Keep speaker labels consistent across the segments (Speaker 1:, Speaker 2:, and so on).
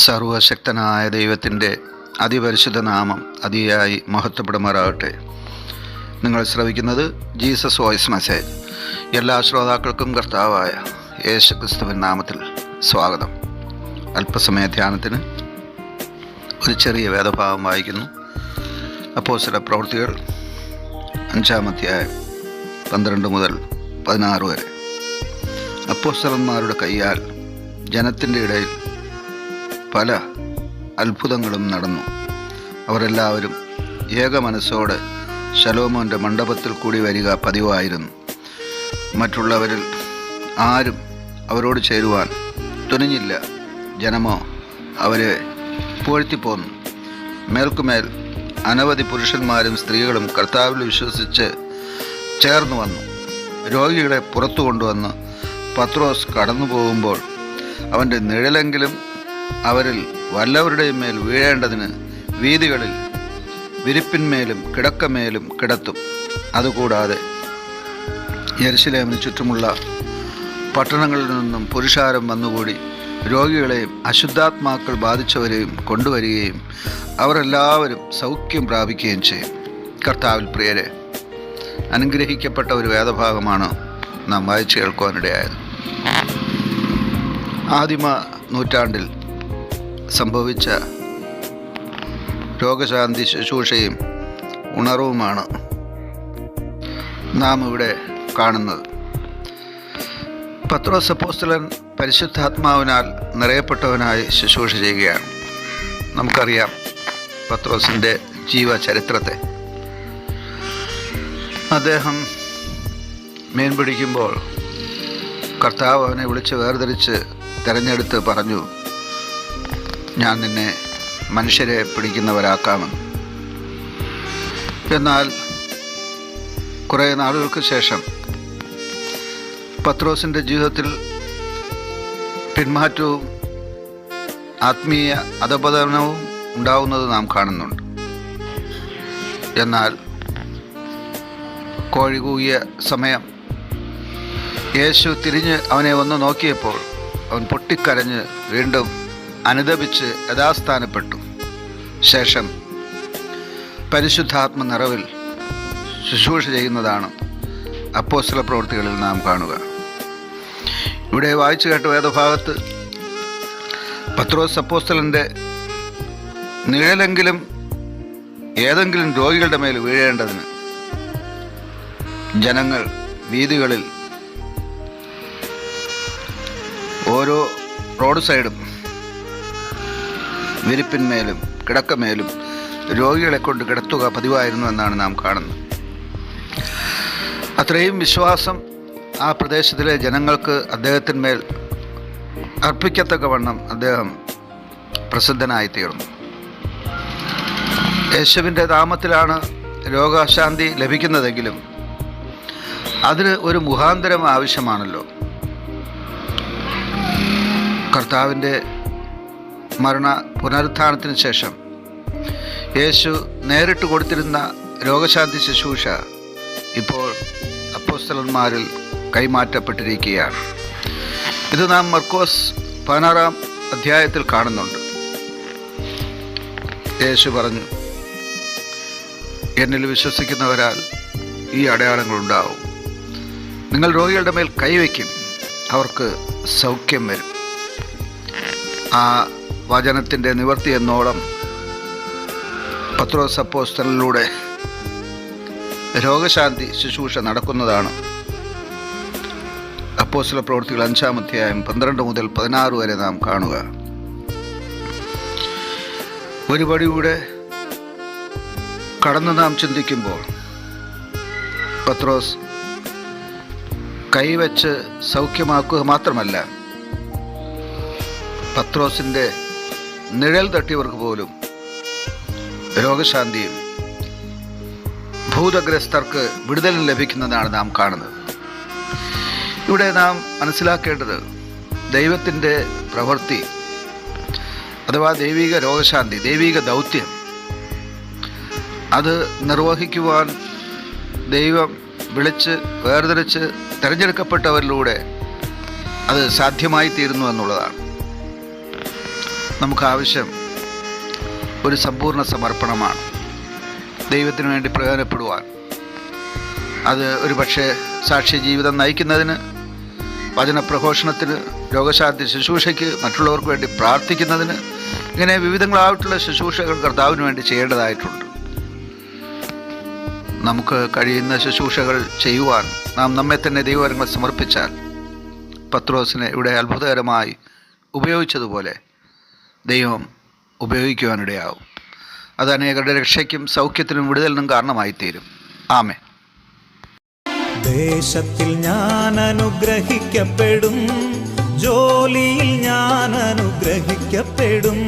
Speaker 1: സർവശക്തനായ ദൈവത്തിൻ്റെ അതിപരിശുദ്ധ നാമം അതിയായി മഹത്വപ്പെടുമാറാകട്ടെ. നിങ്ങൾ ശ്രവിക്കുന്നത് ജീസസ് വോയിസ് മെസ്സേജ്. എല്ലാ ശ്രോതാക്കൾക്കും കർത്താവായ യേശു ക്രിസ്തുവിൻ നാമത്തിൽ സ്വാഗതം. അല്പസമയ ധ്യാനത്തിന് ഒരു ചെറിയ വേദഭാഗം വായിക്കുന്നു. അപ്പോസ്തല പ്രവൃത്തികൾ 5-ാം അധ്യായം 12 മുതൽ 16 വരെ. അപ്പോസ്തലന്മാരുടെ കയ്യാൽ ജനത്തിൻ്റെ ഇടയിൽ പല അത്ഭുതങ്ങളും നടന്നു. അവരെല്ലാവരും ഏക മനസ്സോടെ ശലോമോൻ്റെ മണ്ഡപത്തിൽ കൂടി വരിക പതിവായിരുന്നു. മറ്റുള്ളവരിൽ ആരും അവരോട് ചേരുവാൻ തുനിഞ്ഞില്ല. ജനമോ അവരെ പുകഴ്ത്തിപ്പോന്നു. മേൽക്കുമേൽ അനവധി പുരുഷന്മാരും സ്ത്രീകളും കർത്താവിൽ വിശ്വസിച്ച് ചേർന്നു വന്നു. രോഗികളെ പുറത്തു കൊണ്ടുവന്ന് പത്രോസ് കടന്നു പോകുമ്പോൾ അവൻ്റെ നിഴലെങ്കിലും അവരിൽ വല്ലവരുടെയും മേൽ വീഴേണ്ടതിന് വീഥികളിൽ വിരിപ്പിന്മേലും കിടക്കമേലും കിടത്തും. അതുകൂടാതെ യെരുശലേമിന് ചുറ്റുമുള്ള പട്ടണങ്ങളിൽ നിന്നും പുരുഷാരം വന്നുകൂടി രോഗികളെയും അശുദ്ധാത്മാക്കൾ ബാധിച്ചവരെയും കൊണ്ടുവരികയും അവരെല്ലാവരും സൗഖ്യം പ്രാപിക്കുകയും ചെയ്യും. കർത്താവിൽ പ്രിയരെ, അനുഗ്രഹിക്കപ്പെട്ട ഒരു വേദഭാഗമാണ് നാം വായിച്ചു കേൾക്കുവാനിടയായത്. ആദിമ നൂറ്റാണ്ടിൽ സംഭവിച്ച രോഗശാന്തി ശുശ്രൂഷയും ഉണർവുമാണ് നാം ഇവിടെ കാണുന്നത്. പത്രോസ് അപ്പോസ്തലൻ പരിശുദ്ധാത്മാവിനാൽ നിറയപ്പെട്ടവനായി ശുശ്രൂഷ ചെയ്യുകയാണ്. നമുക്കറിയാം പത്രോസിൻ്റെ ജീവചരിത്രത്തെ. അദ്ദേഹം മീൻ പിടിക്കുമ്പോൾ കർത്താവ് അവനെ വിളിച്ച് വേർതിരിച്ച് തിരഞ്ഞെടുത്ത് പറഞ്ഞു, ഞാൻ നിന്നെ മനുഷ്യരെ പിടിക്കുന്നവരാക്കാമെന്ന്. എന്നാൽ കുറേ നാളുകൾക്ക് ശേഷം പത്രോസിൻ്റെ ജീവിതത്തിൽ പിന്മാറ്റവും ആത്മീയ അധപതനവും ഉണ്ടാവുന്നത് നാം കാണുന്നുണ്ട്. എന്നാൽ കോഴി കൂകിയ സമയം യേശു തിരിഞ്ഞ് അവനെ ഒന്ന് നോക്കിയപ്പോൾ അവൻ പൊട്ടിക്കരഞ്ഞ് വീണ്ടും അനുദപിച്ച് യഥാസ്ഥാനപ്പെട്ടു. ശേഷം പരിശുദ്ധാത്മ നിറവിൽ ശുശ്രൂഷ ചെയ്യുന്നതാണ് അപ്പോസ്തല പ്രവൃത്തികളിൽ നാം കാണുക. ഇവിടെ വായിച്ചു കേട്ട വേദഭാഗത്ത് പത്രോസ് അപ്പോസ്തലൻ്റെ നിഴലെങ്കിലും ഏതെങ്കിലും രോഗികളുടെ മേൽ വീഴേണ്ടതിന് ജനങ്ങൾ വീഥികളിൽ ഓരോ റോഡ് സൈഡും വിരിപ്പിന്മേലും കിടക്കമേലും രോഗികളെ കൊണ്ട് കിടത്തുക പതിവായിരുന്നു എന്നാണ് നാം കാണുന്നത്. അത്രയും വിശ്വാസം ആ പ്രദേശത്തിലെ ജനങ്ങൾക്ക് അദ്ദേഹത്തിന്മേൽ അർപ്പിക്കത്തക്കവണ്ണം അദ്ദേഹം പ്രസിദ്ധനായിത്തീർന്നു. യേശുവിൻ്റെ നാമത്തിലാണ് രോഗശാന്തി ലഭിക്കുന്നതെങ്കിലും അതിന് ഒരു മുഖാന്തരം ആവശ്യമാണല്ലോ. കർത്താവിൻ്റെ പുനരുത്ഥാനത്തിന് ശേഷം യേശു നേരിട്ട് കൊടുത്തിരുന്ന രോഗശാന്തി ശുശ്രൂഷ ഇപ്പോൾ അപ്പോസ്തലന്മാരിൽ കൈമാറ്റപ്പെട്ടിരിക്കുകയാണ്. ഇത് നാം മർക്കോസ് 16-ാം അധ്യായത്തിൽ കാണുന്നുണ്ട്. യേശു പറഞ്ഞു, എന്നിൽ വിശ്വസിക്കുന്നവരാൽ ഈ അടയാളങ്ങളുണ്ടാവും. നിങ്ങൾ രോഗികളുടെ മേൽ കൈവയ്ക്കും, അവർക്ക് സൗഖ്യം വരും. ആ വചനത്തിൻ്റെ നിവർത്തി എന്നോളം പത്രോസ് അപ്പോസ്തലനിലൂടെ രോഗശാന്തി ശുശ്രൂഷ നടക്കുന്നതാണ്. അപ്പോസ്തല പ്രവൃത്തികൾ 5-ാം അധ്യായം 12 മുതൽ 16 വരെ നാം കാണുക. ഒരു പടി കൂടെ കടന്നു നാം ചിന്തിക്കുമ്പോൾ പത്രോസ് കൈവച്ച് സൗഖ്യമാക്കുക മാത്രമല്ല, പത്രോസിൻ്റെ നിഴൽ തട്ടിയവർക്ക് പോലും രോഗശാന്തിയും ഭൂതഗ്രസ്തർക്ക് വിടുതലും ലഭിക്കുന്നതാണ് നാം കാണുന്നത്. ഇവിടെ നാം മനസ്സിലാക്കേണ്ടത് ദൈവത്തിൻ്റെ പ്രവൃത്തി അഥവാ ദൈവിക രോഗശാന്തി, ദൈവിക ദൗത്യം, അത് നിർവഹിക്കുവാൻ ദൈവം വിളിച്ച് വേർതിരിച്ച് തിരഞ്ഞെടുക്കപ്പെട്ടവരിലൂടെ അത് സാധ്യമായി തീരുന്നു എന്നുള്ളതാണ്. നമുക്ക് ആവശ്യം ഒരു സമ്പൂർണ്ണ സമർപ്പണമാണ്. ദൈവത്തിന് വേണ്ടി പ്രയോജനപ്പെടുവാൻ, അത് ഒരു പക്ഷേ സാക്ഷ്യ ജീവിതം നയിക്കുന്നതിന്, വചനപ്രഘോഷണത്തിന്, രോഗശാന്തി ശുശ്രൂഷയ്ക്ക്, മറ്റുള്ളവർക്ക് വേണ്ടി പ്രാർത്ഥിക്കുന്നതിന്, ഇങ്ങനെ വിവിധങ്ങളായിട്ടുള്ള ശുശ്രൂഷകൾ കർത്താവിന് വേണ്ടി ചെയ്യേണ്ടതായിട്ടുണ്ട്. നമുക്ക് കഴിയുന്ന ശുശ്രൂഷകൾ ചെയ്യുവാൻ നാം നമ്മെ തന്നെ ദൈവകരങ്ങൾ സമർപ്പിച്ചാൽ, പത്രോസിനെ ഇവിടെ അത്ഭുതകരമായി ഉപയോഗിച്ചതുപോലെ ദൈവം ഉപയോഗിക്കുവാനിടയാവും. അത് അനേകരുടെ രക്ഷയ്ക്കും സൗഖ്യത്തിനും വിടുതലിനും കാരണമായിത്തീരും. ആമേൻ.
Speaker 2: ദേശത്തിൽ ഞാൻ അനുഗ്രഹിക്കപ്പെടും, ജോലിയിൽ ഞാൻ അനുഗ്രഹിക്കപ്പെടും.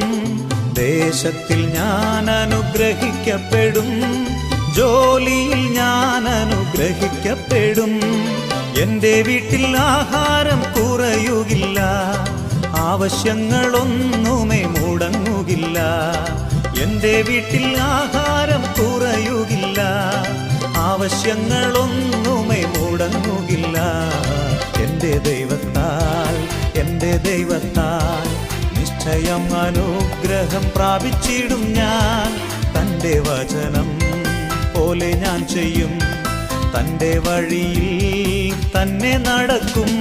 Speaker 2: ദേശത്തിൽ ഞാൻ അനുഗ്രഹിക്കപ്പെടും, ജോലിയിൽ ഞാൻ അനുഗ്രഹിക്കപ്പെടും. എൻ്റെ വീട്ടിൽ ആഹാരം കുറയുകില്ല, ആവശ്യങ്ങളൊന്നുമേ മുടങ്ങുകില്ല. എൻ്റെ വീട്ടിൽ ആഹാരം കുറയുകില്ല, ആവശ്യങ്ങളൊന്നുമേ മുടങ്ങുകില്ല. എൻ്റെ ദൈവത്താൽ നിശ്ചയം അനുഗ്രഹം പ്രാപിച്ചിടും ഞാൻ. തൻ്റെ വചനം പോലെ ഞാൻ ചെയ്യും, തൻ്റെ വഴിയിൽ തന്നെ നടക്കും.